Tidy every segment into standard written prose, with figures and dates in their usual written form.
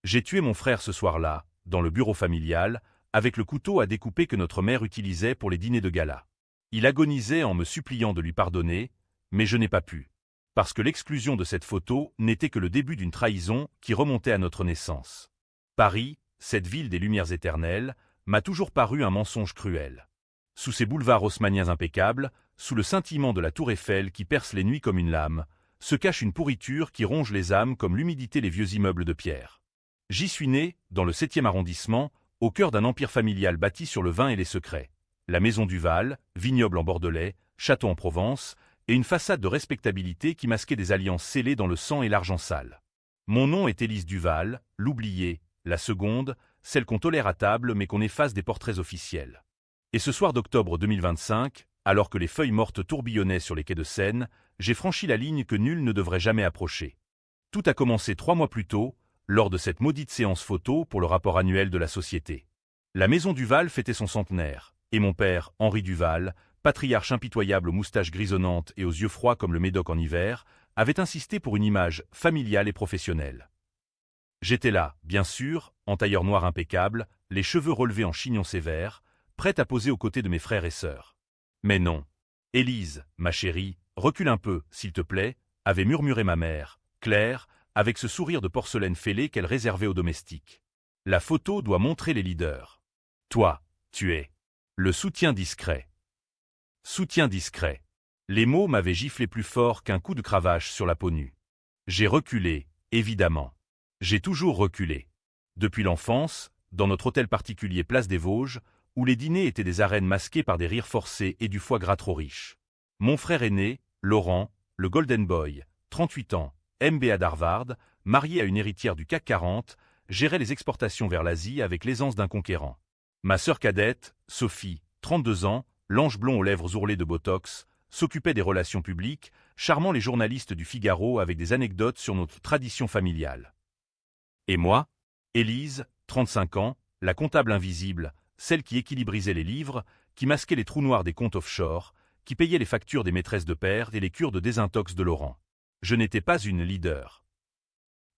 J'ai tué mon frère ce soir-là, dans le bureau familial, avec le couteau à découper que notre mère utilisait pour les dîners de gala. Il agonisait en me suppliant de lui pardonner, mais je n'ai pas pu. Parce que l'exclusion de cette photo n'était que le début d'une trahison qui remontait à notre naissance. Paris, cette ville des lumières éternelles, m'a toujours paru un mensonge cruel. Sous ces boulevards haussmanniens impeccables, sous le scintillement de la tour Eiffel qui perce les nuits comme une lame, se cache une pourriture qui ronge les âmes comme l'humidité les vieux immeubles de pierre. J'y suis né, dans le 7e arrondissement, au cœur d'un empire familial bâti sur le vin et les secrets. La maison Duval, vignoble en Bordelais, château en Provence, et une façade de respectabilité qui masquait des alliances scellées dans le sang et l'argent sale. Mon nom est Élise Duval, l'oubliée, la seconde, celle qu'on tolère à table mais qu'on efface des portraits officiels. Et ce soir d'octobre 2025, alors que les feuilles mortes tourbillonnaient sur les quais de Seine, j'ai franchi la ligne que nul ne devrait jamais approcher. Tout a commencé 3 mois plus tôt, lors de cette maudite séance photo pour le rapport annuel de la société. La maison Duval fêtait son centenaire, et mon père, Henri Duval, patriarche impitoyable aux moustaches grisonnantes et aux yeux froids comme le Médoc en hiver, avait insisté pour une image familiale et professionnelle. J'étais là, bien sûr, en tailleur noir impeccable, les cheveux relevés en chignon sévère, prête à poser aux côtés de mes frères et sœurs. Mais non. Élise, ma chérie, recule un peu, s'il te plaît, avait murmuré ma mère, Claire, avec ce sourire de porcelaine fêlée qu'elle réservait aux domestiques. La photo doit montrer les leaders. Toi, tu es le soutien discret. Soutien discret. Les mots m'avaient giflé plus fort qu'un coup de cravache sur la peau nue. J'ai reculé, évidemment. J'ai toujours reculé. Depuis l'enfance, dans notre hôtel particulier Place des Vosges, où les dîners étaient des arènes masquées par des rires forcés et du foie gras trop riche. Mon frère aîné, Laurent, le Golden Boy, 38 ans, MBA d'Harvard, marié à une héritière du CAC 40, gérait les exportations vers l'Asie avec l'aisance d'un conquérant. Ma sœur cadette, Sophie, 32 ans, l'ange blond aux lèvres ourlées de Botox, s'occupait des relations publiques, charmant les journalistes du Figaro avec des anecdotes sur notre tradition familiale. Et moi, Élise, 35 ans, la comptable invisible, celle qui équilibrisait les livres, qui masquait les trous noirs des comptes offshore, qui payait les factures des maîtresses de père et les cures de désintox de Laurent. Je n'étais pas une leader.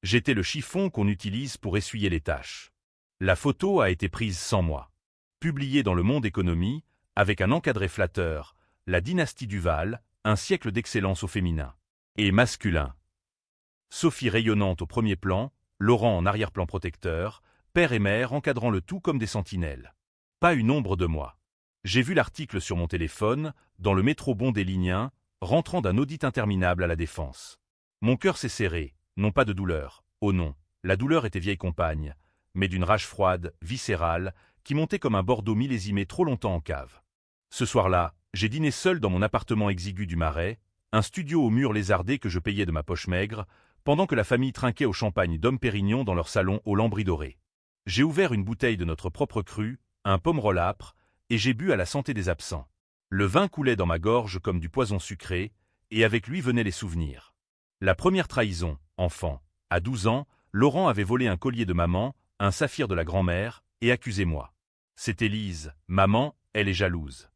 J'étais le chiffon qu'on utilise pour essuyer les taches. La photo a été prise sans moi. Publiée dans Le Monde Économie, avec un encadré flatteur, la dynastie Duval, un siècle d'excellence au féminin. Et masculin. Sophie rayonnante au premier plan, Laurent en arrière-plan protecteur, père et mère encadrant le tout comme des sentinelles. Pas une ombre de moi. J'ai vu l'article sur mon téléphone, dans le métro bondélinien, rentrant d'un audit interminable à la Défense. Mon cœur s'est serré, non pas de douleur, oh non, la douleur était vieille compagne, mais d'une rage froide, viscérale, qui montait comme un Bordeaux millésimé trop longtemps en cave. Ce soir-là, j'ai dîné seul dans mon appartement exigu du Marais, un studio aux murs lézardés que je payais de ma poche maigre, pendant que la famille trinquait au champagne Dom Pérignon dans leur salon aux lambris dorés. J'ai ouvert une bouteille de notre propre cru, un pomerol âpre, et j'ai bu à la santé des absents. Le vin coulait dans ma gorge comme du poison sucré, et avec lui venaient les souvenirs. La première trahison, enfant. À 12 ans, Laurent avait volé un collier de maman, un saphir de la grand-mère, et accusé moi. C'est Élise, maman, elle est jalouse.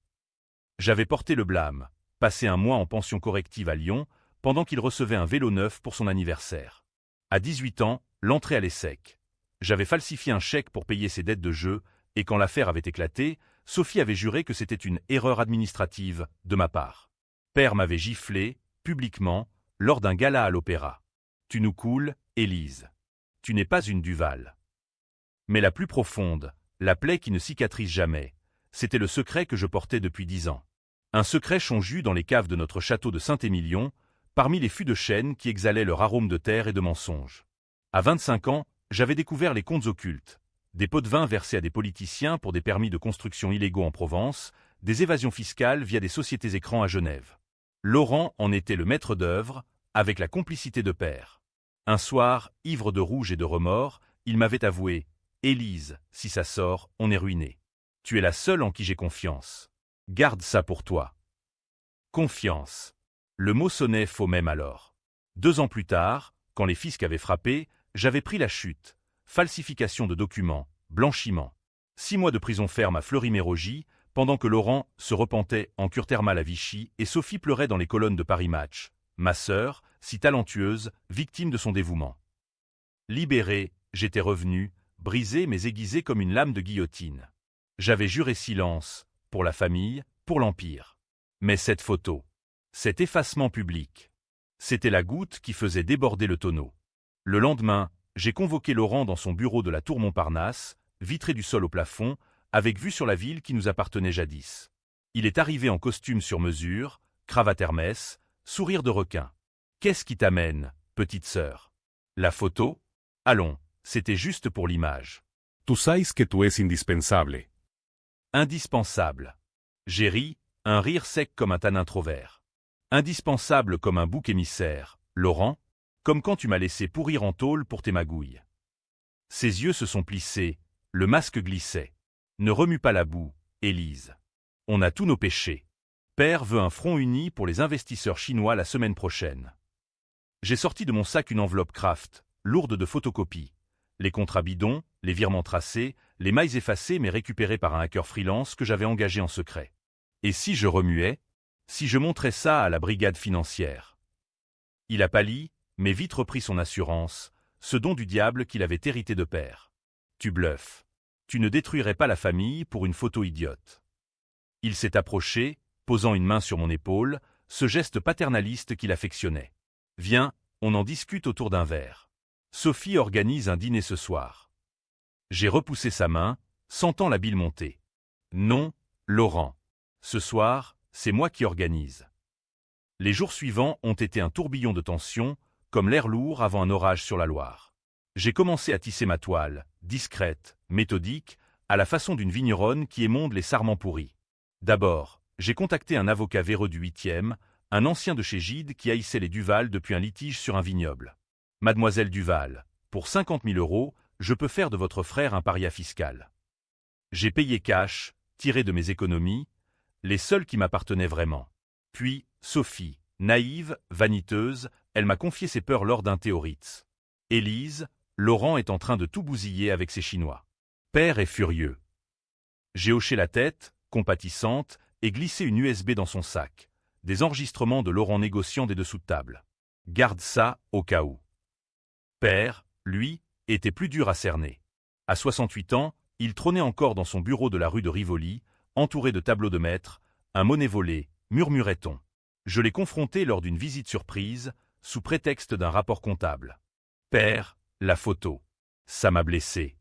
J'avais porté le blâme, passé un mois en pension corrective à Lyon, pendant qu'il recevait un vélo neuf pour son anniversaire. À 18 ans, l'entrée allait sec. J'avais falsifié un chèque pour payer ses dettes de jeu, et quand l'affaire avait éclaté, Sophie avait juré que c'était une erreur administrative de ma part. Père m'avait giflé, publiquement, lors d'un gala à l'opéra. Tu nous coules, Élise. Tu n'es pas une Duval. Mais la plus profonde, la plaie qui ne cicatrise jamais, c'était le secret que je portais depuis 10 ans. Un secret chonju dans les caves de notre château de Saint-Émilion, parmi les fûts de chêne qui exhalaient leur arôme de terre et de mensonges. À 25 ans, j'avais découvert les comptes occultes, des pots de vin versés à des politiciens pour des permis de construction illégaux en Provence, des évasions fiscales via des sociétés écrans à Genève. Laurent en était le maître d'œuvre, avec la complicité de père. Un soir, ivre de rouge et de remords, il m'avait avoué « Élise, si ça sort, on est ruiné. Tu es la seule en qui j'ai confiance. Garde ça pour toi. » Confiance. Le mot sonnait faux même alors. 2 ans plus tard, quand les fiscs avaient frappé, j'avais pris la chute. Falsification de documents, blanchiment. 6 mois de prison ferme à Fleury-Mérogis, pendant que Laurent se repentait en cure thermale à Vichy et Sophie pleurait dans les colonnes de Paris Match. Ma sœur, si talentueuse, victime de son dévouement. Libérée, j'étais revenu, brisé mais aiguisé comme une lame de guillotine. J'avais juré silence, pour la famille, pour l'Empire. Mais cette photo, cet effacement public, c'était la goutte qui faisait déborder le tonneau. Le lendemain, j'ai convoqué Laurent dans son bureau de la tour Montparnasse, vitré du sol au plafond, avec vue sur la ville qui nous appartenait jadis. Il est arrivé en costume sur mesure, cravate Hermès, sourire de requin. « Qu'est-ce qui t'amène, petite sœur ?» La photo ? Allons, c'était juste pour l'image. Tú sabes que tu es indispensable. Indispensable. J'ai ri, un rire sec comme un tanin trop vert. Indispensable comme un bouc émissaire, Laurent, comme quand tu m'as laissé pourrir en tôle pour tes magouilles. Ses yeux se sont plissés, le masque glissait. Ne remue pas la boue, Élise. On a tous nos péchés. Père veut un front uni pour les investisseurs chinois la semaine prochaine. J'ai sorti de mon sac une enveloppe Kraft, lourde de photocopies. Les contrats bidons, les virements tracés, les mailles effacées mais récupérées par un hacker freelance que j'avais engagé en secret. Et si je remuais? Si je montrais ça à la brigade financière? Il a pâli, mais vite repris son assurance, ce don du diable qu'il avait hérité de père. Tu bluffes. Tu ne détruirais pas la famille pour une photo idiote. Il s'est approché, posant une main sur mon épaule, ce geste paternaliste qu'il affectionnait. Viens, on en discute autour d'un verre. Sophie organise un dîner ce soir. J'ai repoussé sa main, sentant la bile monter. Non, Laurent. Ce soir, c'est moi qui organise. Les jours suivants ont été un tourbillon de tension, comme l'air lourd avant un orage sur la Loire. J'ai commencé à tisser ma toile, discrète, méthodique, à la façon d'une vigneronne qui émonde les sarments pourris. D'abord, j'ai contacté un avocat véreux du 8e, un ancien de chez Gide qui haïssait les Duval depuis un litige sur un vignoble. Mademoiselle Duval, pour 50 000 €, je peux faire de votre frère un paria fiscal. J'ai payé cash, tiré de mes économies, les seuls qui m'appartenaient vraiment. Puis, Sophie, naïve, vaniteuse, elle m'a confié ses peurs lors d'un théoritz. Élise, Laurent est en train de tout bousiller avec ses Chinois. Père est furieux. J'ai hoché la tête, compatissante, et glissé une USB dans son sac. Des enregistrements de Laurent négociant des dessous de table. Garde ça, au cas où. Père, lui, était plus dur à cerner. À 68 ans, il trônait encore dans son bureau de la rue de Rivoli, entouré de tableaux de maître, un monnaie volée, murmurait-on. Je l'ai confronté lors d'une visite surprise, sous prétexte d'un rapport comptable. Père, la photo. Ça m'a blessé.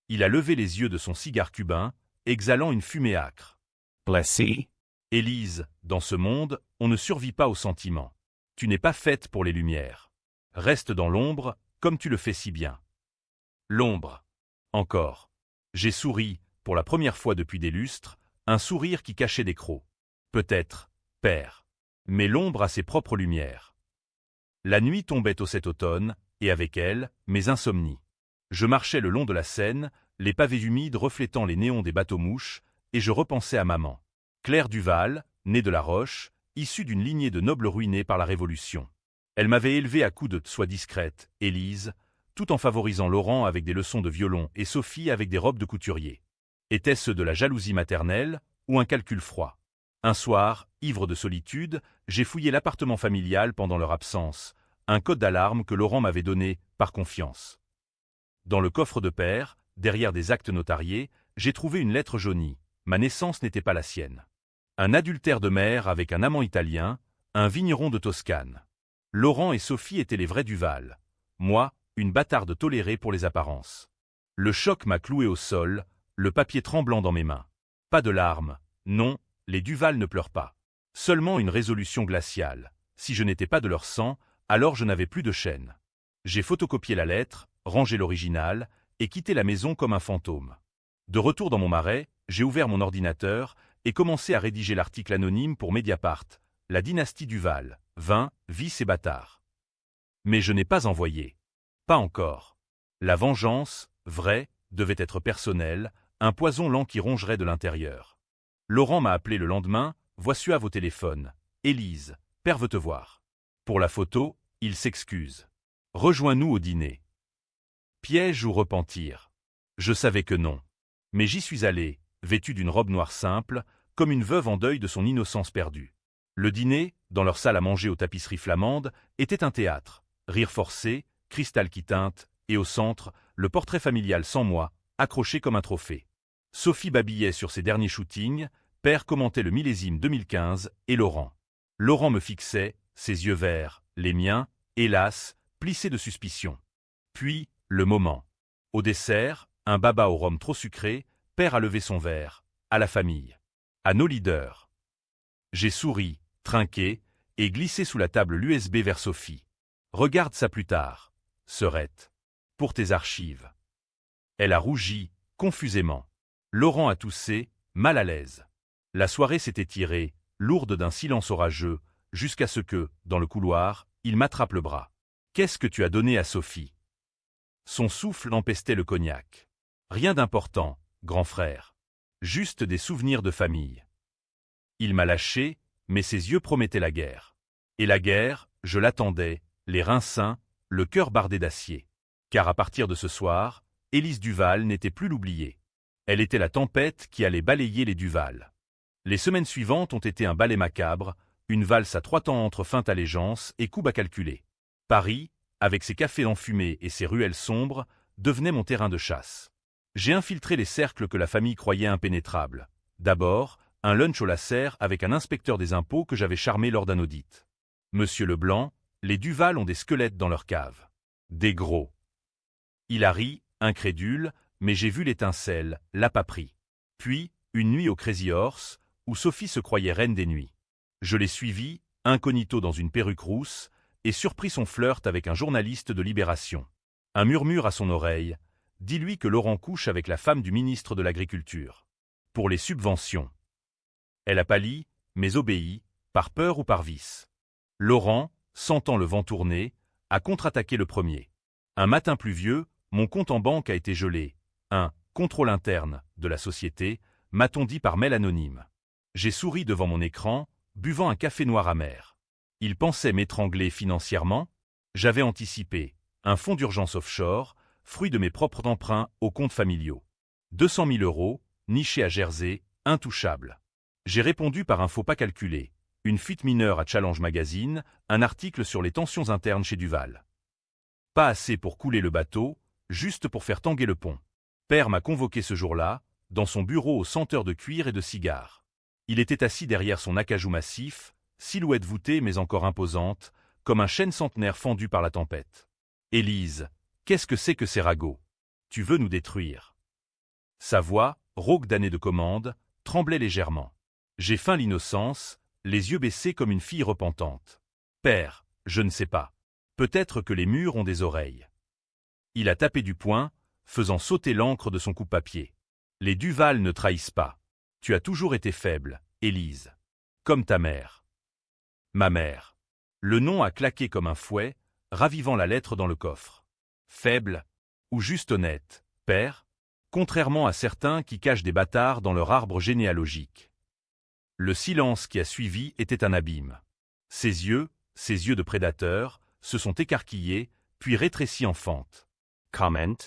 Il a levé les yeux de son cigare cubain, exhalant une fumée âcre. Blessé? Élise, dans ce monde, on ne survit pas aux sentiments. Tu n'es pas faite pour les lumières. Reste dans l'ombre, comme tu le fais si bien. L'ombre. Encore. J'ai souri, pour la première fois depuis des lustres, un sourire qui cachait des crocs. Peut-être, père. Mais l'ombre a ses propres lumières. La nuit tombait au cet automne, et avec elle, mes insomnies. Je marchais le long de la Seine, les pavés humides reflétant les néons des bateaux-mouches, et je repensais à maman. Claire Duval, née de la Roche, issue d'une lignée de nobles ruinés par la Révolution. Elle m'avait élevé à coups de soie discrète, Élise, tout en favorisant Laurent avec des leçons de violon et Sophie avec des robes de couturier. Était-ce de la jalousie maternelle ou un calcul froid? Un soir, ivre de solitude, j'ai fouillé l'appartement familial pendant leur absence, un code d'alarme que Laurent m'avait donné par confiance. Dans le coffre de père, derrière des actes notariés, j'ai trouvé une lettre jaunie. Ma naissance n'était pas la sienne. Un adultère de mère avec un amant italien, un vigneron de Toscane. Laurent et Sophie étaient les vrais Duval. Moi, une bâtarde tolérée pour les apparences. Le choc m'a cloué au sol, le papier tremblant dans mes mains. Pas de larmes, non, les Duval ne pleurent pas. Seulement une résolution glaciale. Si je n'étais pas de leur sang, alors je n'avais plus de chaîne. J'ai photocopié la lettre, rangé l'original, et quitté la maison comme un fantôme. De retour dans mon marais, j'ai ouvert mon ordinateur et commencé à rédiger l'article anonyme pour Mediapart, la dynastie Duval, vin, vice et bâtard. Mais je n'ai pas envoyé. Pas encore. La vengeance, vraie, devait être personnelle, un poison lent qui rongerait de l'intérieur. Laurent m'a appelé le lendemain, voix suave au téléphone. Élise, père veut te voir. Pour la photo, il s'excuse. Rejoins-nous au dîner. Piège ou repentir? Je savais que non. Mais j'y suis allé, vêtu d'une robe noire simple, comme une veuve en deuil de son innocence perdue. Le dîner, dans leur salle à manger aux tapisseries flamandes, était un théâtre. Rire forcé, cristal qui teinte, et au centre, le portrait familial sans moi, accroché comme un trophée. Sophie babillait sur ses derniers shootings, Père commentait le millésime 2015 et Laurent. Laurent me fixait, ses yeux verts, les miens, hélas, plissés de suspicion. Puis, le moment. Au dessert, un baba au rhum trop sucré, Père a levé son verre, à la famille, à nos leaders. J'ai souri, trinqué, et glissé sous la table l'USB vers Sophie. Regarde ça plus tard, Serette. Pour tes archives. Elle a rougi, confusément. Laurent a toussé, mal à l'aise. La soirée s'était étirée, lourde d'un silence orageux, jusqu'à ce que, dans le couloir, il m'attrape le bras. Qu'est-ce que tu as donné à Sophie? Son souffle empestait le cognac. Rien d'important, grand frère. Juste des souvenirs de famille. Il m'a lâché, mais ses yeux promettaient la guerre. Et la guerre, je l'attendais, les reins sains, le cœur bardé d'acier. Car à partir de ce soir, Élise Duval n'était plus l'oubliée. Elle était la tempête qui allait balayer les Duval. Les semaines suivantes ont été un ballet macabre, une valse à 3 temps entre feinte allégeance et coups à calculer. Paris, avec ses cafés enfumés et ses ruelles sombres, devenait mon terrain de chasse. J'ai infiltré les cercles que la famille croyait impénétrables. D'abord, un lunch au Lasserre avec un inspecteur des impôts que j'avais charmé lors d'un audit. Monsieur Leblanc, les Duval ont des squelettes dans leur cave. Des gros. Il a ri, incrédule, mais j'ai vu l'étincelle, l'a pas pris. Puis, une nuit au Crazy Horse, où Sophie se croyait reine des nuits. Je l'ai suivie, incognito dans une perruque rousse, et surpris son flirt avec un journaliste de Libération. Un murmure à son oreille, dis-lui que Laurent couche avec la femme du ministre de l'Agriculture. Pour les subventions. Elle a pâli, mais obéi, par peur ou par vice. Laurent, sentant le vent tourner, a contre-attaqué le premier. Un matin pluvieux, mon compte en banque a été gelé. Un contrôle interne de la société, m'a-t-on dit par mail anonyme. J'ai souri devant mon écran, buvant un café noir amer. Il pensait m'étrangler financièrement. J'avais anticipé. Un fonds d'urgence offshore, fruit de mes propres emprunts aux comptes familiaux. 200 000 €, niché à Jersey, intouchable. J'ai répondu par un faux pas calculé. Une fuite mineure à Challenge Magazine, un article sur les tensions internes chez Duval. Pas assez pour couler le bateau, juste pour faire tanguer le pont. Père m'a convoqué ce jour-là, dans son bureau aux senteurs de cuir et de cigares. Il était assis derrière son acajou massif, silhouette voûtée mais encore imposante, comme un chêne centenaire fendu par la tempête. « Élise, qu'est-ce que c'est que ces ragots? Tu veux nous détruire ?» Sa voix, rauque d'années de commande, tremblait légèrement. J'ai feint l'innocence, les yeux baissés comme une fille repentante. « Père, je ne sais pas. Peut-être que les murs ont des oreilles. » Il a tapé du poing, faisant sauter l'encre de son coupe-papier. « Les Duval ne trahissent pas. Tu as toujours été faible, Élise. Comme ta mère. » Ma mère. Le nom a claqué comme un fouet, ravivant la lettre dans le coffre. Faible, ou juste honnête, père, contrairement à certains qui cachent des bâtards dans leur arbre généalogique. Le silence qui a suivi était un abîme. Ses yeux de prédateur, se sont écarquillés, puis rétrécis en fente. Comment?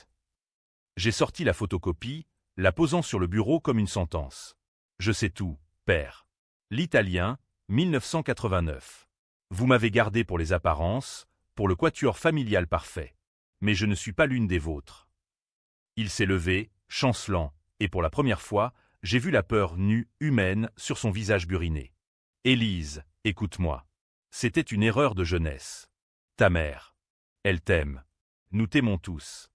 J'ai sorti la photocopie, la posant sur le bureau comme une sentence. Je sais tout, père. L'Italien, 1989. Vous m'avez gardé pour les apparences, pour le quatuor familial parfait. Mais je ne suis pas l'une des vôtres. Il s'est levé, chancelant, et pour la première fois, j'ai vu la peur nue, humaine, sur son visage buriné. Élise, écoute-moi. C'était une erreur de jeunesse. Ta mère. Elle t'aime. Nous t'aimons tous.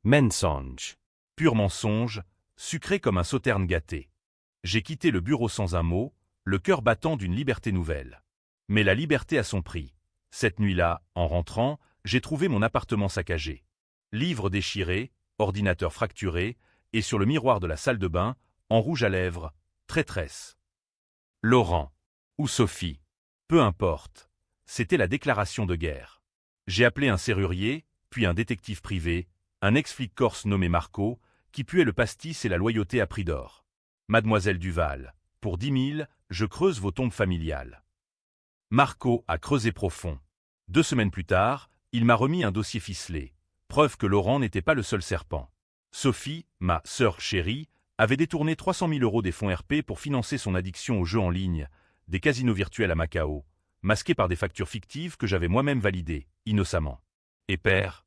Mensonge. Pur mensonge, sucré comme un sauterne gâté. J'ai quitté le bureau sans un mot, le cœur battant d'une liberté nouvelle. Mais la liberté a son prix. Cette nuit-là, en rentrant, j'ai trouvé mon appartement saccagé. Livres déchirés, ordinateur fracturé, et sur le miroir de la salle de bain, en rouge à lèvres, traîtresse. Laurent. Ou Sophie. Peu importe. C'était la déclaration de guerre. J'ai appelé un serrurier, puis un détective privé, un ex-flic corse nommé Marco, qui puait le pastis et la loyauté à prix d'or. Mademoiselle Duval, pour 10 000, je creuse vos tombes familiales. Marco a creusé profond. 2 semaines plus tard, il m'a remis un dossier ficelé, preuve que Laurent n'était pas le seul serpent. Sophie, ma sœur chérie, avait détourné 300 000 € des fonds RP pour financer son addiction aux jeux en ligne, des casinos virtuels à Macao, masqués par des factures fictives que j'avais moi-même validées, innocemment. Et père,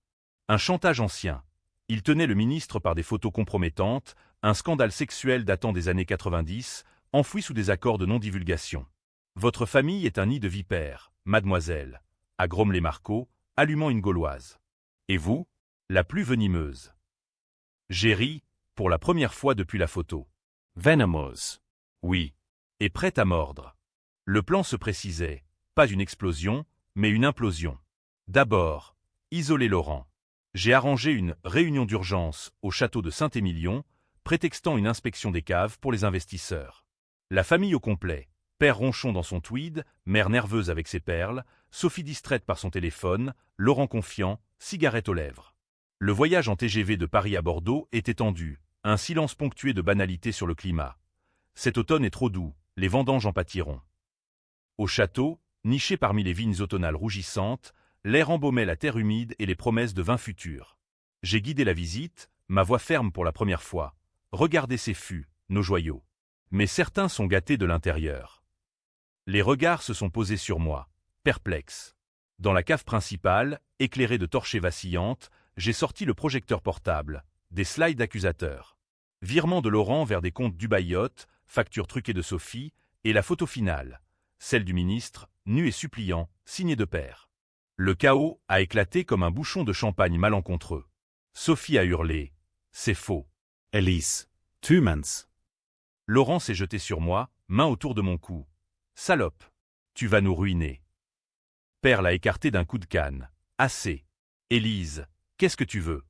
Un chantage ancien. Il tenait le ministre par des photos compromettantes, un scandale sexuel datant des années 90, enfoui sous des accords de non-divulgation. Votre famille est un nid de vipères, mademoiselle, a grommelé Marco, allumant une gauloise. Et vous? La plus venimeuse. J'ai ri, pour la première fois depuis la photo. Venomous. Oui. Et prête à mordre. Le plan se précisait, pas une explosion, mais une implosion. D'abord, isoler Laurent. J'ai arrangé une réunion d'urgence au château de Saint-Émilion, prétextant une inspection des caves pour les investisseurs. La famille au complet, père ronchon dans son tweed, mère nerveuse avec ses perles, Sophie distraite par son téléphone, Laurent confiant, cigarette aux lèvres. Le voyage en TGV de Paris à Bordeaux était tendu, un silence ponctué de banalités sur le climat. Cet automne est trop doux, les vendanges en pâtiront. Au château, niché parmi les vignes automnales rougissantes, l'air embaumait la terre humide et les promesses de vins futurs. J'ai guidé la visite, ma voix ferme pour la première fois. Regardez ces fûts, nos joyaux. Mais certains sont gâtés de l'intérieur. Les regards se sont posés sur moi, perplexes. Dans la cave principale, éclairée de torchées vacillantes, j'ai sorti le projecteur portable, des slides accusateurs. Virement de Laurent vers des comptes d'Ubaïote, facture truquée de Sophie, et la photo finale, celle du ministre, nu et suppliant, signé de père. Le chaos a éclaté comme un bouchon de champagne malencontreux. Sophie a hurlé. C'est faux. Elise. Tumens. Laurent s'est jeté sur moi, main autour de mon cou. Salope. Tu vas nous ruiner. Père l'a écarté d'un coup de canne. Assez. Élise, qu'est-ce que tu veux?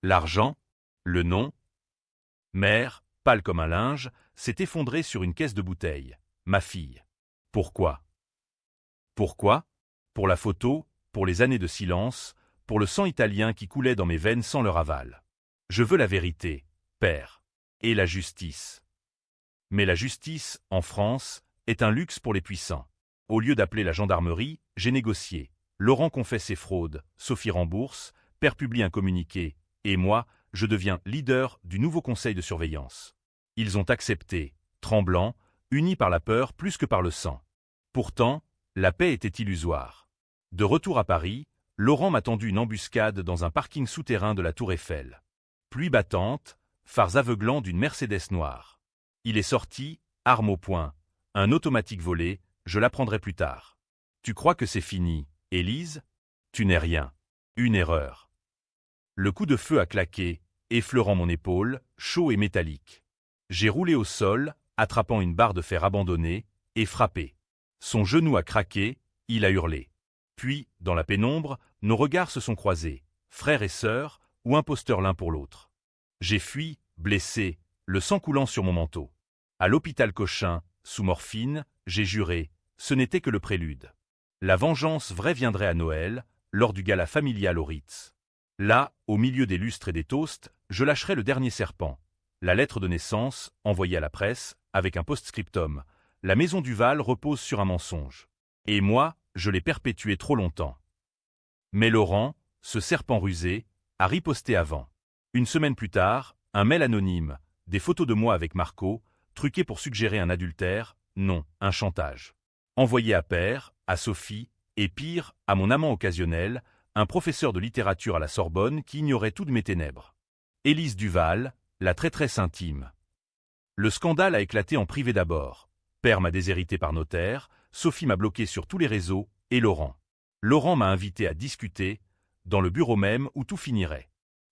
L'argent? Le nom? Mère, pâle comme un linge, s'est effondrée sur une caisse de bouteilles. Ma fille. Pourquoi? Pourquoi? Pour la photo, pour les années de silence, pour le sang italien qui coulait dans mes veines sans leur aval. Je veux la vérité, père. Et la justice. Mais la justice, en France, est un luxe pour les puissants. Au lieu d'appeler la gendarmerie, j'ai négocié. Laurent confesse ses fraudes, Sophie rembourse, père publie un communiqué, et moi, je deviens leader du nouveau conseil de surveillance. Ils ont accepté, tremblants, unis par la peur plus que par le sang. Pourtant, la paix était illusoire. De retour à Paris, Laurent m'a tendu une embuscade dans un parking souterrain de la Tour Eiffel. Pluie battante, phares aveuglants d'une Mercedes noire. Il est sorti, arme au poing, un automatique volé, je l'apprendrai plus tard. Tu crois que c'est fini, Élise? Tu n'es rien. Une erreur. Le coup de feu a claqué, effleurant mon épaule, chaud et métallique. J'ai roulé au sol, attrapant une barre de fer abandonnée, et frappé. Son genou a craqué, il a hurlé. Puis, dans la pénombre, nos regards se sont croisés, frères et sœurs, ou imposteurs l'un pour l'autre. J'ai fui, blessé, le sang coulant sur mon manteau. À l'hôpital Cochin, sous morphine, j'ai juré, ce n'était que le prélude. La vengeance vraie viendrait à Noël, lors du gala familial au Ritz. Là, au milieu des lustres et des toasts, je lâcherai le dernier serpent. La lettre de naissance, envoyée à la presse, avec un post-scriptum. La maison Duval repose sur un mensonge. Et moi, je l'ai perpétué trop longtemps. Mais Laurent, ce serpent rusé, a riposté avant. Une semaine plus tard, un mail anonyme, des photos de moi avec Marco, truqué pour suggérer un adultère, non, un chantage. Envoyé à père, à Sophie, et pire, à mon amant occasionnel, un professeur de littérature à la Sorbonne qui ignorait toutes mes ténèbres. Élise Duval, la traîtresse intime. Le scandale a éclaté en privé d'abord. Père m'a déshérité par notaire, Sophie m'a bloqué sur tous les réseaux, et Laurent. Laurent m'a invité à discuter, dans le bureau même où tout finirait.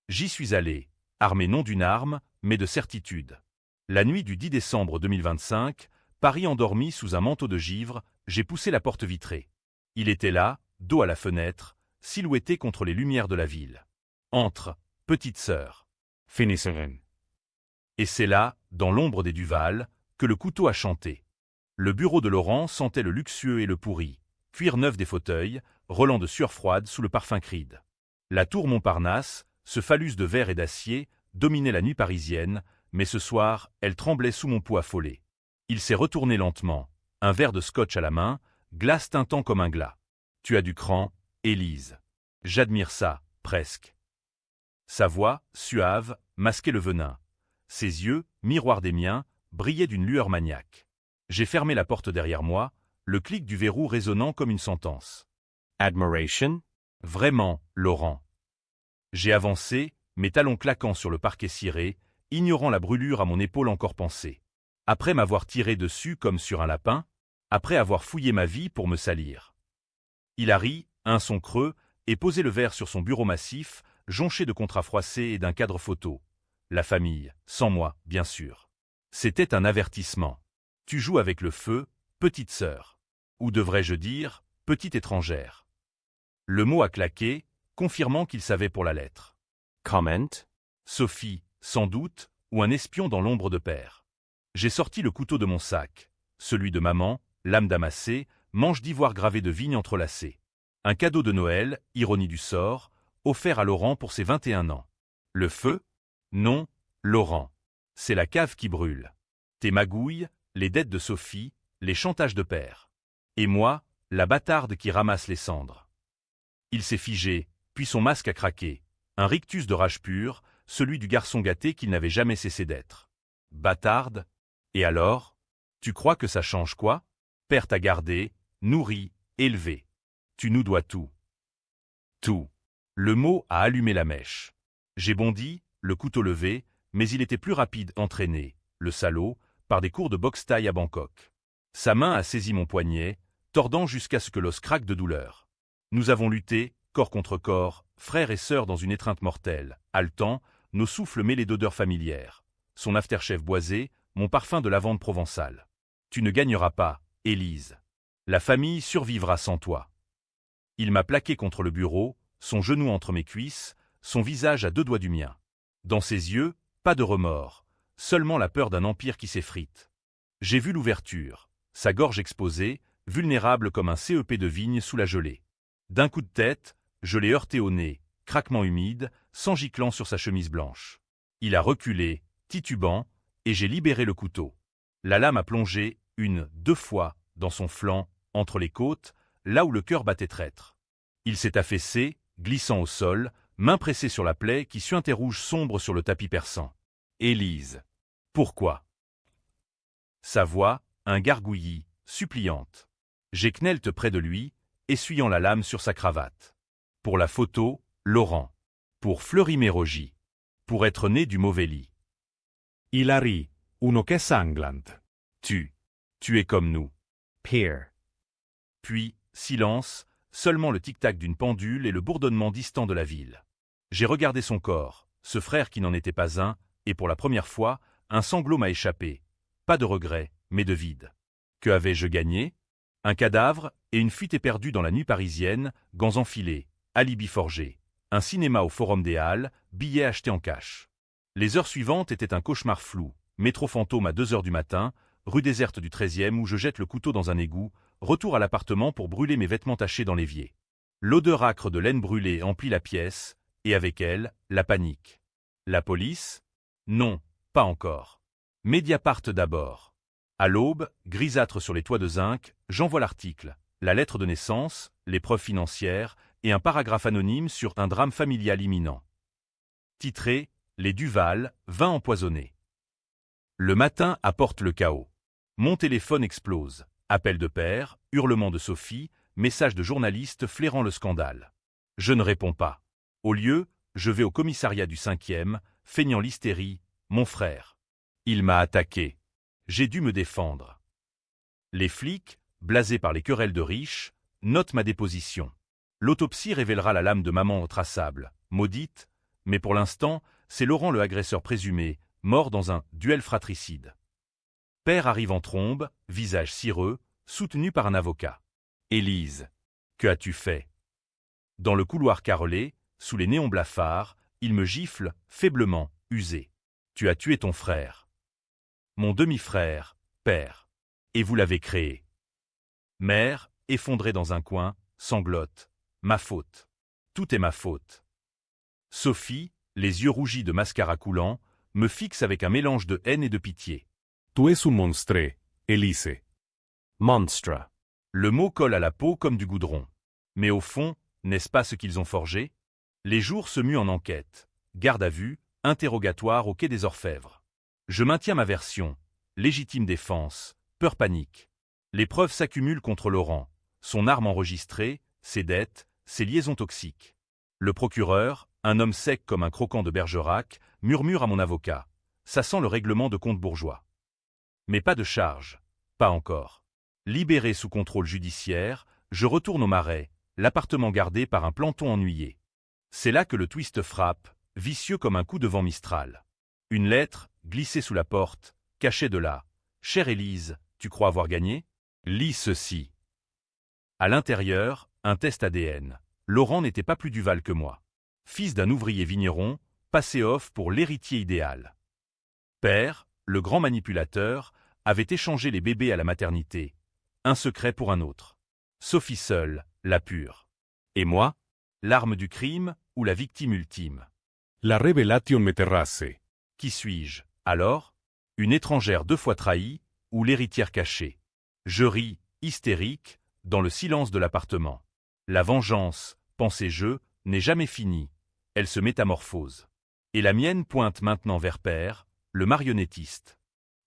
J'y suis allé, armé non d'une arme, mais de certitude. La nuit du 10 décembre 2025, Paris endormi sous un manteau de givre, j'ai poussé la porte vitrée. Il était là, dos à la fenêtre, silhouetté contre les lumières de la ville. Entre, petite sœur. Finisseren. Et c'est là, dans l'ombre des Duval, que le couteau a chanté. Le bureau de Laurent sentait le luxueux et le pourri, cuir neuf des fauteuils, relents de sueur froide sous le parfum Creed. La tour Montparnasse, ce phallus de verre et d'acier, dominait la nuit parisienne, mais ce soir, elle tremblait sous mon poids affolé. Il s'est retourné lentement, un verre de scotch à la main, glace tintant comme un glas. Tu as du cran, Élise. J'admire ça, presque. Sa voix, suave, masquait le venin. Ses yeux, miroirs des miens, brillaient d'une lueur maniaque. J'ai fermé la porte derrière moi, le clic du verrou résonnant comme une sentence. Admiration? Vraiment, Laurent. J'ai avancé, mes talons claquant sur le parquet ciré, ignorant la brûlure à mon épaule encore pansée. Après m'avoir tiré dessus comme sur un lapin, après avoir fouillé ma vie pour me salir. Il a ri, un son creux, et posé le verre sur son bureau massif, jonché de contrats froissés et d'un cadre photo. La famille, sans moi, bien sûr. C'était un avertissement. Tu joues avec le feu, petite sœur. Ou devrais-je dire, petite étrangère. Le mot a claqué, confirmant qu'il savait pour la lettre. Comment? Sophie, sans doute, ou un espion dans l'ombre de père. J'ai sorti le couteau de mon sac, celui de maman, lame damassée, manche d'ivoire gravée de vigne entrelacée. Un cadeau de Noël, ironie du sort, offert à Laurent pour ses 21 ans. Le feu? Non, Laurent. C'est la cave qui brûle. Tes magouilles, les dettes de Sophie, les chantages de père. Et moi, la bâtarde qui ramasse les cendres. Il s'est figé, puis son masque a craqué. Un rictus de rage pure, celui du garçon gâté qu'il n'avait jamais cessé d'être. Bâtarde? Et alors? Tu crois que ça change quoi? Père t'a gardé, nourri, élevé. Tu nous dois tout. Tout. Le mot a allumé la mèche. J'ai bondi, le couteau levé, mais il était plus rapide, entraîné, le salaud, par des cours de boxe thaï à Bangkok. Sa main a saisi mon poignet, tordant jusqu'à ce que l'os craque de douleur. Nous avons lutté, corps contre corps, frères et sœurs dans une étreinte mortelle, haletant, nos souffles mêlés d'odeurs familières. Son aftershave boisé, mon parfum de lavande provençale. Tu ne gagneras pas, Élise. La famille survivra sans toi. Il m'a plaqué contre le bureau, son genou entre mes cuisses, son visage à 2 doigts du mien. Dans ses yeux, pas de remords, seulement la peur d'un empire qui s'effrite. J'ai vu l'ouverture, sa gorge exposée, vulnérable comme un CEP de vigne sous la gelée. D'un coup de tête, je l'ai heurté au nez, craquement humide, sang giclant sur sa chemise blanche. Il a reculé, titubant, et j'ai libéré le couteau. La lame a plongé, 2 fois, dans son flanc, entre les côtes, là où le cœur battait traître. Il s'est affaissé, glissant au sol, main pressée sur la plaie qui suintait rouge sombre sur le tapis persan. Élise. Pourquoi? Sa voix, un gargouillis, suppliante. J'ai knelte près de lui, essuyant la lame sur sa cravate. Pour la photo, Laurent. Pour Fleury-Mérogis. Pour être né du mauvais lit. Hilary, uno che sanglant. Tu es comme nous. Peer. Puis, silence, seulement le tic-tac d'une pendule et le bourdonnement distant de la ville. J'ai regardé son corps, ce frère qui n'en était pas un, et pour la première fois, un sanglot m'a échappé. Pas de regret, mais de vide. Que avais-je gagné? Un cadavre et une fuite éperdue dans la nuit parisienne, gants enfilés, alibi forgé. Un cinéma au Forum des Halles, billets achetés en cash. Les heures suivantes étaient un cauchemar flou, métro fantôme à 2 heures du matin, rue déserte du 13e où je jette le couteau dans un égout, retour à l'appartement pour brûler mes vêtements tachés dans l'évier. L'odeur âcre de laine brûlée emplit la pièce, et avec elle, la panique. La police? Non, pas encore. Mediapart d'abord. À l'aube, grisâtre sur les toits de zinc, j'envoie l'article, la lettre de naissance, les preuves financières, et un paragraphe anonyme sur un drame familial imminent. Titré « Les Duval, vin empoisonné ». Le matin apporte le chaos. Mon téléphone explose. Appel de père, hurlement de Sophie, message de journaliste flairant le scandale. Je ne réponds pas. Au lieu, je vais au commissariat du 5e, feignant l'hystérie, mon frère. Il m'a attaqué. J'ai dû me défendre. Les flics, blasés par les querelles de riches, notent ma déposition. L'autopsie révélera la lame de maman traçable, maudite, mais pour l'instant, c'est Laurent le agresseur présumé, mort dans un duel fratricide. Père arrive en trombe, visage cireux, soutenu par un avocat. Élise, que as-tu fait? Dans le couloir carrelé, sous les néons blafards, il me gifle, faiblement, usé. Tu as tué ton frère. Mon demi-frère, père. Et vous l'avez créé. Mère, effondrée dans un coin, sanglote. Ma faute. Tout est ma faute. Sophie, les yeux rougis de mascara coulant, me fixe avec un mélange de haine et de pitié. Tu es un monstre, Elise. Monstre. Le mot colle à la peau comme du goudron. Mais au fond, n'est-ce pas ce qu'ils ont forgé? Les jours se muent en enquête. Garde à vue, interrogatoire au quai des Orfèvres. Je maintiens ma version. Légitime défense, peur panique. Les preuves s'accumulent contre Laurent. Son arme enregistrée, ses dettes, ses liaisons toxiques. Le procureur, un homme sec comme un croquant de Bergerac, murmure à mon avocat. Ça sent le règlement de compte bourgeois. Mais pas de charge. Pas encore. Libéré sous contrôle judiciaire, je retourne au Marais, l'appartement gardé par un planton ennuyé. C'est là que le twist frappe, vicieux comme un coup de vent Mistral. Une lettre, glissée sous la porte, cachée de là. « Chère Élise, tu crois avoir gagné ? Lis ceci. » À l'intérieur, un test ADN. Laurent n'était pas plus Duval que moi. Fils d'un ouvrier vigneron, passé off pour l'héritier idéal. Père, le grand manipulateur, avait échangé les bébés à la maternité. Un secret pour un autre. Sophie seule, la pure. Et moi, l'arme du crime ou la victime ultime. La revelation me terrasse. Qui suis-je, alors? Une étrangère 2 fois trahie, ou l'héritière cachée? Je ris, hystérique, dans le silence de l'appartement. La vengeance, pensais-je, n'est jamais finie. Elle se métamorphose. Et la mienne pointe maintenant vers Père, le marionnettiste.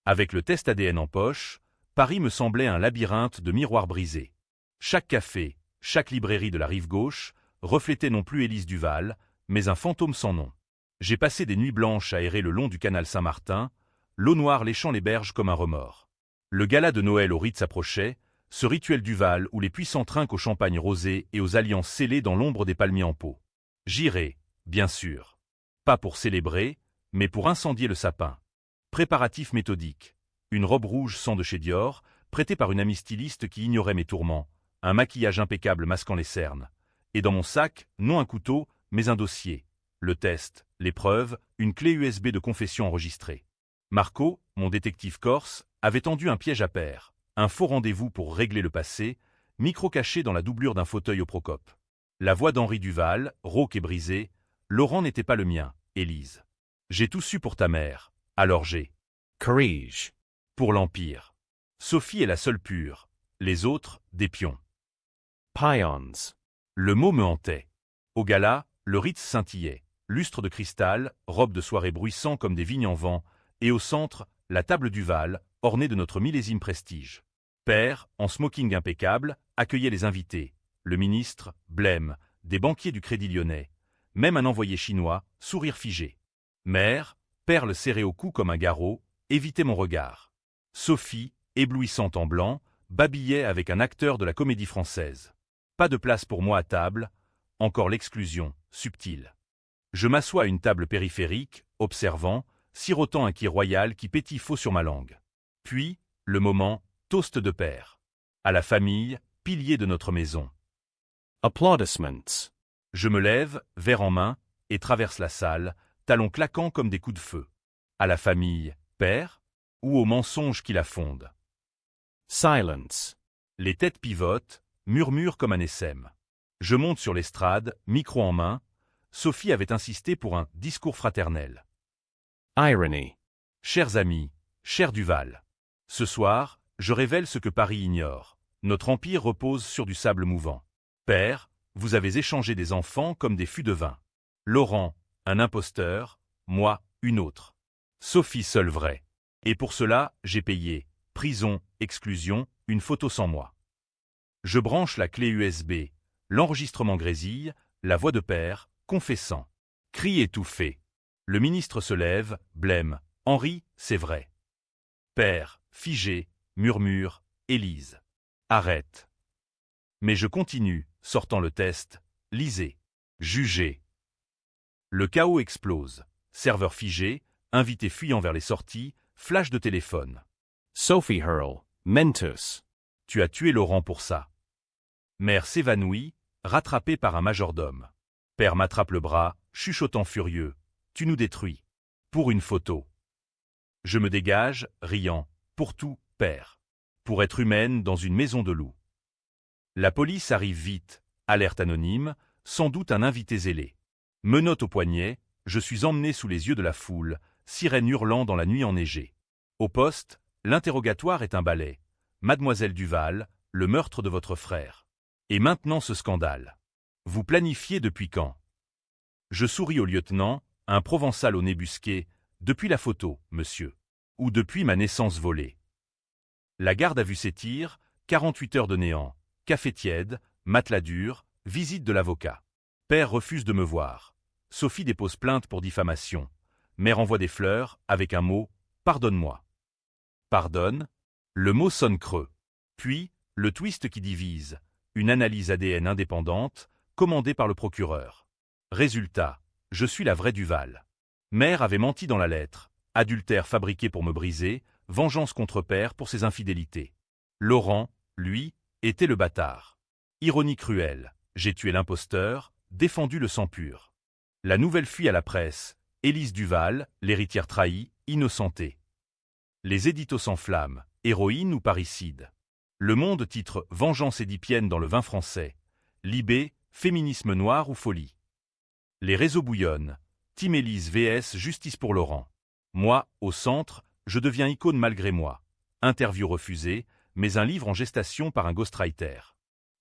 Avec le test ADN en poche, Paris me semblait un labyrinthe de miroirs brisés. Chaque café, chaque librairie de la rive gauche, reflétait non plus Élise Duval, mais un fantôme sans nom. J'ai passé des nuits blanches à errer le long du canal Saint-Martin, l'eau noire léchant les berges comme un remords. Le gala de Noël au Ritz approchait, ce rituel Duval où les puissants trinquent au champagne rosé et aux alliances scellées dans l'ombre des palmiers en pot. J'irai, bien sûr. Pas pour célébrer, mais pour incendier le sapin. Préparatif méthodique. Une robe rouge sang de chez Dior, prêtée par une amie styliste qui ignorait mes tourments, un maquillage impeccable masquant les cernes. Et dans mon sac, non un couteau, mais un dossier. Le test, l'épreuve, une clé USB de confession enregistrée. Marco, mon détective corse, avait tendu un piège à Père, un faux rendez-vous pour régler le passé, micro caché dans la doublure d'un fauteuil au Procope. La voix d'Henri Duval, rauque et brisée, Laurent n'était pas le mien, Élise. J'ai tout su pour ta mère, alors j'ai. Courage. Pour l'Empire. Sophie est la seule pure, les autres, des pions. Pions. Le mot me hantait. Au gala, le Ritz scintillait, lustre de cristal, robe de soirée bruissant comme des vignes en vent, et au centre, la table Duval, ornée de notre millésime prestige. Père, en smoking impeccable, accueillait les invités. Le ministre, blême, des banquiers du Crédit Lyonnais. Même un envoyé chinois, sourire figé. Mère, perle serrée au cou comme un garrot, évitait mon regard. Sophie, éblouissante en blanc, babillait avec un acteur de la Comédie Française. Pas de place pour moi à table, encore l'exclusion, subtile. Je m'assois à une table périphérique, observant, sirotant un quai royal qui pétille faux sur ma langue. Puis, le moment, toast de père. À la famille, pilier de notre maison. Applaudissements. Je me lève, verre en main, et traverse la salle, talons claquants comme des coups de feu. À la famille, père, ou aux mensonges qui la fondent. Silence. Les têtes pivotent, murmurent comme un essaim. Je monte sur l'estrade, micro en main. Sophie avait insisté pour un discours fraternel. Irony. Chers amis, cher Duval. Ce soir, je révèle ce que Paris ignore. Notre empire repose sur du sable mouvant. Père, vous avez échangé des enfants comme des fûts de vin. Laurent, un imposteur, moi, une autre. Sophie seule vraie. Et pour cela, j'ai payé. Prison, exclusion, une photo sans moi. Je branche la clé USB. L'enregistrement grésille, la voix de père, confessant. Cri étouffé. Le ministre se lève, blême. Henri, c'est vrai. Père, figé, murmure, Élise. Arrête. Mais je continue, sortant le test. Lisez. Jugez. Le chaos explose. Serveur figé, invité fuyant vers les sorties, flash de téléphone. Sophie Hurl. Mentus. Tu as tué Laurent pour ça. Mère s'évanouit, rattrapée par un majordome. Père m'attrape le bras, chuchotant furieux. Tu nous détruis. Pour une photo. Je me dégage, riant. Pour tout, père. Pour être humaine dans une maison de loup. La police arrive vite. Alerte anonyme, sans doute un invité zélé. Menotte au poignet, je suis emmené sous les yeux de la foule, sirène hurlant dans la nuit enneigée. Au poste, l'interrogatoire est un balai. Mademoiselle Duval, le meurtre de votre frère. Et maintenant ce scandale. Vous planifiez depuis quand? Je souris au lieutenant, un Provençal au nez busqué, depuis la photo, monsieur. Ou depuis ma naissance volée. La garde à vue s'étire, 48 heures de néant, café tiède, matelas dur, visite de l'avocat. Père refuse de me voir. Sophie dépose plainte pour diffamation. Mère envoie des fleurs, avec un mot, « Pardonne-moi ». Pardonne? Le mot sonne creux. Puis, le twist qui divise. Une analyse ADN indépendante, commandée par le procureur. Résultat, je suis la vraie Duval. Mère avait menti dans la lettre. Adultère fabriqué pour me briser, vengeance contre père pour ses infidélités. Laurent, lui, était le bâtard. Ironie cruelle, j'ai tué l'imposteur, défendu le sang pur. La nouvelle fuit à la presse, Élise Duval, l'héritière trahie, innocentée. Les éditos s'enflamment, héroïne ou parricide. Le Monde titre « Vengeance édipienne dans le vin français ». Libé, féminisme noir ou folie. Les réseaux bouillonnent. Team Élise vs Justice pour Laurent. Moi, au centre, je deviens icône malgré moi. Interview refusée, mais un livre en gestation par un ghostwriter.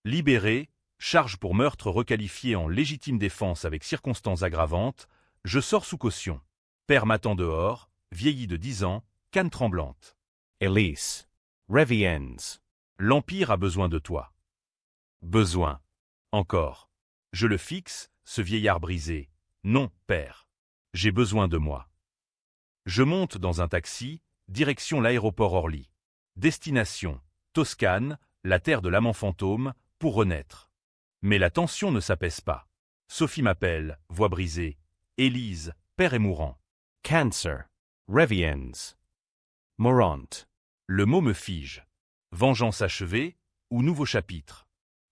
Libéré, charge pour meurtre requalifié en légitime défense avec circonstances aggravantes, je sors sous caution. Père m'attend dehors, vieilli de 10 ans, canne tremblante. Elise. Reviens. L'Empire a besoin de toi. Besoin. Encore. Je le fixe, ce vieillard brisé. Non, père. J'ai besoin de moi. Je monte dans un taxi, direction l'aéroport Orly. Destination, Toscane, la terre de l'amant fantôme, pour renaître. Mais la tension ne s'apaise pas. Sophie m'appelle, voix brisée. Élise, père est mourant. Cancer. Reviens. Morant. Le mot me fige. Vengeance achevée, ou nouveau chapitre.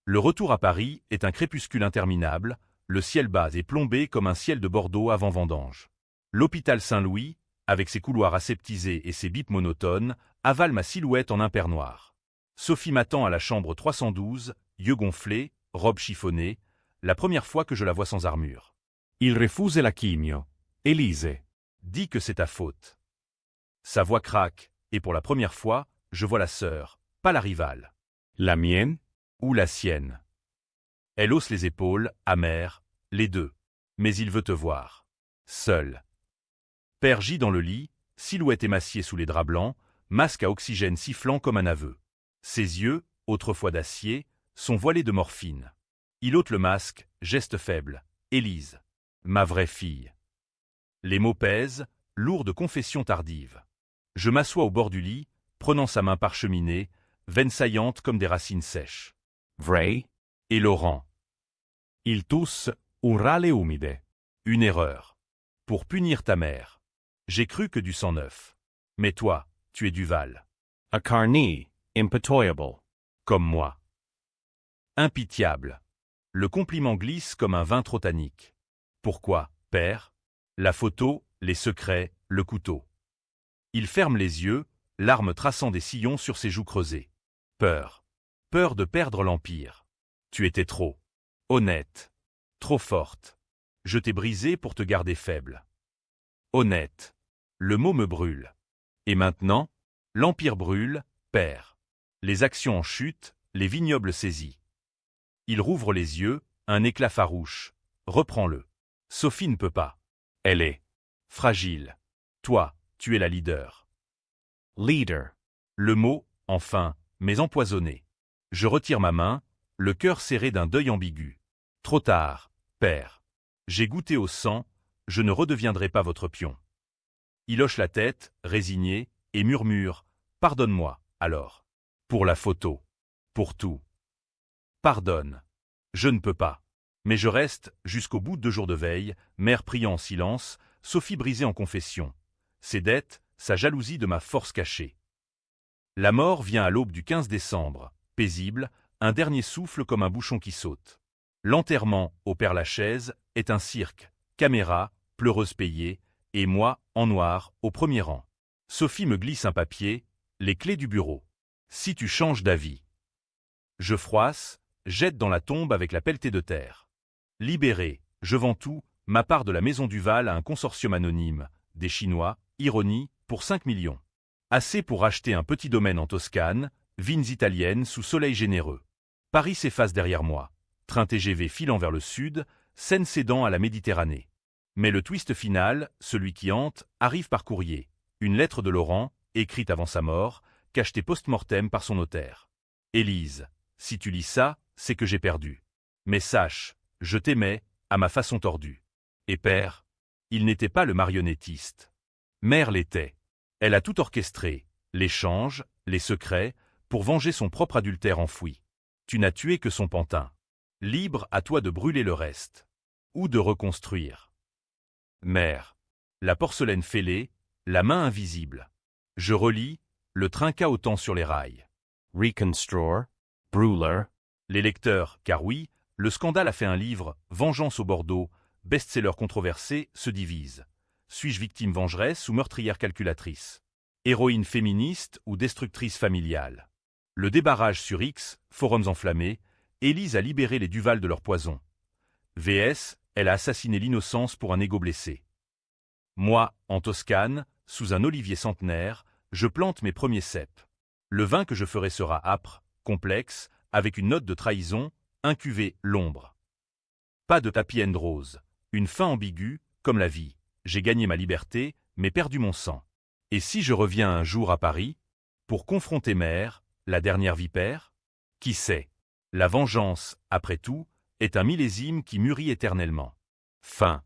Le retour à Paris est un crépuscule interminable, le ciel bas est plombé comme un ciel de Bordeaux avant vendange. L'hôpital Saint-Louis, avec ses couloirs aseptisés et ses bips monotones, avale ma silhouette en impair noir. Sophie m'attend à la chambre 312, yeux gonflés, robe chiffonnée, la première fois que je la vois sans armure. Il refuse la chimio. Elise. Dis que c'est ta faute. Sa voix craque, et pour la première fois, je vois la sœur, pas la rivale. La mienne? Ou la sienne. Elle hausse les épaules, amère, les deux. Mais il veut te voir. Seul. Père gît dans le lit, silhouette émaciée sous les draps blancs, masque à oxygène sifflant comme un aveu. Ses yeux, autrefois d'acier, sont voilés de morphine. Il ôte le masque, geste faible. Élise. Ma vraie fille. Les mots pèsent, lourds de confession tardive. Je m'assois au bord du lit, prenant sa main parcheminée, veines saillantes comme des racines sèches. Vrai? Et Laurent. Il tousse, un râle humide. Une erreur. Pour punir ta mère. J'ai cru que du sang neuf. Mais toi, tu es Duval. A carney, impitoyable. Comme moi. Impitiable. Le compliment glisse comme un vin trop tannique. Pourquoi, père? La photo, les secrets, le couteau. Il ferme les yeux, larmes traçant des sillons sur ses joues creusées. Peur. Peur de perdre l'Empire. Tu étais trop honnête. Trop forte. Je t'ai brisé pour te garder faible. Honnête. Le mot me brûle. Et maintenant, l'Empire brûle, père. Les actions en chute, les vignobles saisis. Il rouvre les yeux, un éclat farouche. Reprends-le. Sophie ne peut pas. Elle est fragile. Toi, tu es la leader. Leader. Le mot, enfin, mais empoisonné. Je retire ma main, le cœur serré d'un deuil ambigu. Trop tard, père. J'ai goûté au sang, je ne redeviendrai pas votre pion. Il hoche la tête, résigné, et murmure « Pardonne-moi, alors. Pour la photo. Pour tout. Pardonne. Je ne peux pas. Mais je reste, jusqu'au bout de 2 jours de veille, mère priant en silence, Sophie brisée en confession. Ses dettes, sa jalousie de ma force cachée. La mort vient à l'aube du 15 décembre, paisible, un dernier souffle comme un bouchon qui saute. L'enterrement, au Père-Lachaise, est un cirque, caméra, pleureuse payée, et moi, en noir, au premier rang. Sophie me glisse un papier, les clés du bureau. Si tu changes d'avis. Je froisse, jette dans la tombe avec la pelletée de terre. Libéré, je vends tout, ma part de la maison Duval à un consortium anonyme, des Chinois, ironie, pour 5 millions. Assez pour acheter un petit domaine en Toscane, vignes italiennes sous soleil généreux. Paris s'efface derrière moi. Train TGV filant vers le sud, Seine cédant à la Méditerranée. Mais le twist final, celui qui hante, arrive par courrier. Une lettre de Laurent, écrite avant sa mort, cachetée post-mortem par son notaire. Élise, si tu lis ça, c'est que j'ai perdu. Mais sache, je t'aimais, à ma façon tordue. Et père? Il n'était pas le marionnettiste. Mère l'était. Elle a tout orchestré, l'échange, les secrets, pour venger son propre adultère enfoui. Tu n'as tué que son pantin. Libre à toi de brûler le reste. Ou de reconstruire. Mère. La porcelaine fêlée, la main invisible. Je relis, le trinquet autant sur les rails. Reconstruire, Brûler. Les lecteurs, car oui, le scandale a fait un livre, Vengeance au Bordeaux, best-seller controversé, se divisent. Suis-je victime vengeresse ou meurtrière calculatrice? Héroïne féministe ou destructrice familiale? Le débarrage sur X, forums enflammés, Élise a libéré les Duval de leur poison. VS, elle a assassiné l'innocence pour un égo blessé. Moi, en Toscane, sous un olivier centenaire, je plante mes premiers cèpes. Le vin que je ferai sera âpre, complexe, avec une note de trahison, un cuvée l'ombre. Pas de happy end rose, une fin ambiguë, comme la vie. J'ai gagné ma liberté, mais perdu mon sang. Et si je reviens un jour à Paris, pour confronter Mère, la dernière vipère? Qui sait? La vengeance, après tout, est un millésime qui mûrit éternellement. Fin.